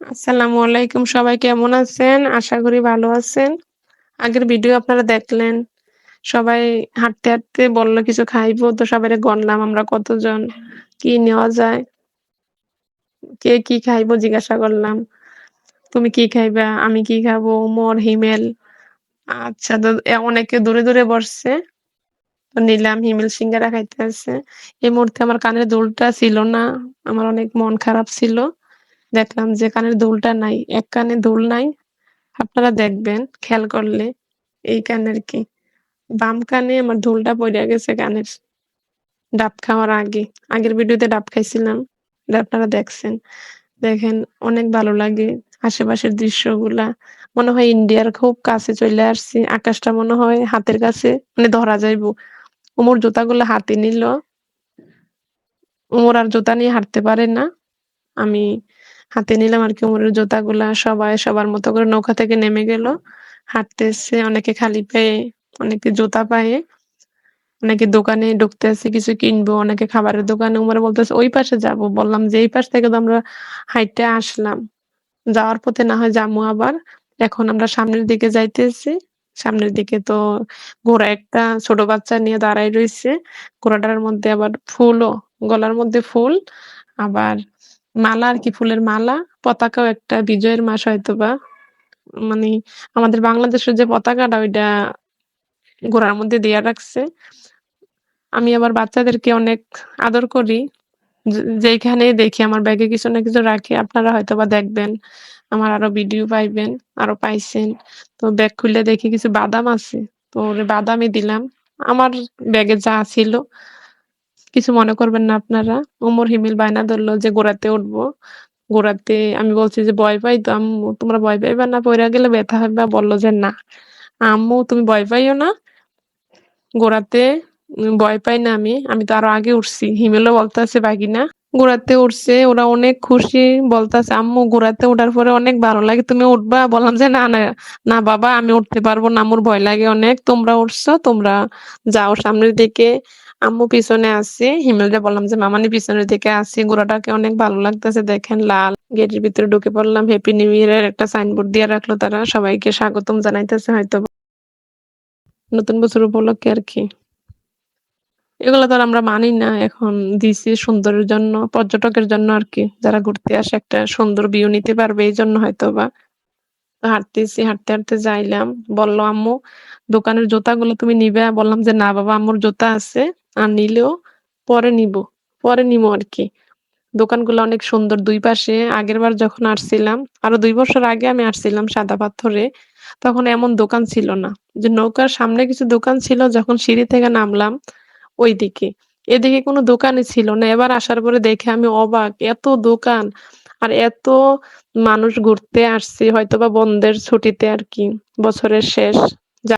আসসালামু আলাইকুম। সবাই কেমন আছেন? আশা করি ভালো আছেন। আগের ভিডিও আপনারা দেখলেন। সবাই হাঁটতে বলল কিছু খাইবো। তো সবাইরে গণলাম আমরা কতজন, কি নেওয়া যায়? কে কি খাইবো জিজ্ঞাসা করলাম। "তুমি কি খাইবা? আমি কি খাবো?" ওমর, হিমেল। আচ্ছা তো অনেকে দূরে বসছে। তো নিলাম হিমেল সিঙ্গারা খাইতেছে। এই মুহূর্তে আমার কানের দুলটা ছিল না। আমার অনেক মন খারাপ ছিল। দেখলাম যে কানের দুলটা নাই। এক কানে দুল নাই। আপনারা দেখবেন খেয়াল করলে এই কানের কি বাম কানে আমার দুলটা পইড়া গেছে কানের ডাব খাওয়ার আগে। আগের ভিডিওতে ডাব খাইছিলাম। এটা আপনারা দেখছেন। দেখেন অনেক ভালো লাগে আশেপাশের দৃশ্যগুলা। মনে হয় ইন্ডিয়ার খুব কাছে চলে আসছি। আকাশটা মনে হয় হাতের কাছে মানে ধরা যাইবো। ওমর জুতাগুলা হাতে নিল। ওমর আর জুতা নিয়ে হাঁটতে পারে না। আমি হাতে নিলাম আরকি ওমরের জুতাগুলা। সবাই সবার মতো করে নৌকা থেকে নেমে গেল। হাঁটতেছে অনেকে খালি পায়ে, অনেকে জুতা পায়ে, অনেকে দোকানে ঢুকতেছে কিছু কিনবো, অনেকে খাবারের দোকানে। উমারে বলতেছে, "ওই পাশে যাবো।" বললাম যে, "এই পাশ থেকে তো আমরা হাইট্টা আসলাম। যাওয়ার পথে না হয় যামু আবার।" এখন আমরা সামনের দিকে যাইতেছি। সামনের দিকে তো ঘোড়া একটা ছোট বাচ্চা নিয়ে দাঁড়ায় রইছে। ঘোড়াটার মধ্যে আবার ফুলও, গলার মধ্যে ফুল, আবার মালা আরকি ফুলের মালা, পতাকাও একটা বিজয়ের মাস হয়তোবা। মানি আমাদের বাংলাদেশের যে পতাকাটা ওইটা ঘোড়ার মধ্যে দিয়া রাখছে। আমি আবার বাচ্চাদেরকে অনেক আদর করি। যেইখানেই দেখি আমার ব্যাগে কিছু না কিছু রাখি। আপনারা হয়তোবা দেখবেন। আমার আরো ভিডিও পাইবেন, আরো পাইছেন। তো ব্যাগ খুলে দেখি কিছু বাদাম আছে। তো ওরে বাদামই দিলাম। আমার ব্যাগে যা ছিল, কিছু মনে করবেন না আপনারা। ওমর হিমিল বায়না ধরল যে ঘোড়াতে উঠবো। ঘোড়াতে আমি বলছি যে, "ভয় পাই তো আম্মু। তোমরা ভয় পাইবা না? পইড়া গেলে ব্যথা হবে।" বলল যে, "না। আম্মু তুমি ভয় পাইও না। ঘোড়াতে ভয় পাই না আমি। আমি তো আরো আগে উঠছি।" হিমেলও বলতেছে, "বাগিনা।" ঘোড়াতে উঠছে। ওরা অনেক খুশি। বলতেছে, "আম্মু ঘোড়াতে ওঠার পরে অনেক ভালো লাগে। তুমি উঠবা?" বললাম যে, "না বাবা আমি উঠতে পারবো না। আমার ভয় লাগে অনেক। তোমরা উঠছো, তোমরা যাও সামনের দিকে।" আম্মু পিছনে আছে। হিমেলরে বললাম যে, "মামানি পিছনের দিকে আছি।" ঘোড়াটাকে অনেক ভালো লাগতেছে দেখেন লাল। গেটের ভিতরে ঢুকে পড়লাম। হ্যাপি নিউ ইয়ার এর একটা সাইনবোর্ড দিয়ে রাখলো তারা। সবাইকে স্বাগতম জানাইতেছে হয়তোবা। নতুন বছর উপলক্ষে আরকি। এগুলা তো আর আমরা মানি না। এখন দিছি সুন্দরের জন্য, পর্যটকের জন্য আরকি। যারা ঘুরতে আসে একটা সুন্দর ভিউ নিতে পারবে এইজন্য হয়তোবা। তো হাঁটতেছি, হাঁটতে যাইলাম। বলল আম্মু, "দোকানের জুতাগুলো তুমি নিবা?" বললাম যে, "না বাবা আম্মুর জুতা আছে। আর নিলেও পরে নিবো। পরে নিমো আরকি।" দোকানগুলো অনেক সুন্দর ২ পাশে। আগেরবার যখন আসছিলাম, আরো ২ বছর আগে আমি আসছিলাম সাদা পাথরে। তখন এমন দোকান ছিল না। যে নৌকার সামনে কিছু দোকান ছিল যখন সিঁড়ি থেকে নামলাম ওইদিকে। এদিকে কোনো দোকানই ছিল না। এবার আসার পরে দেখে আমি অবাক। এত দোকান আর এত মানুষ ঘুরতে আসছে হয়তোবা বন্ধের ছুটিতে আরকি। বছরের শেষ।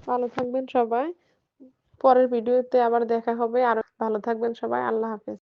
ভালো থাকবেন সবাই। পরের ভিডিওতে আবার দেখা হবে। আরো ভালো থাকবেন সবাই। আল্লাহ হাফেজ।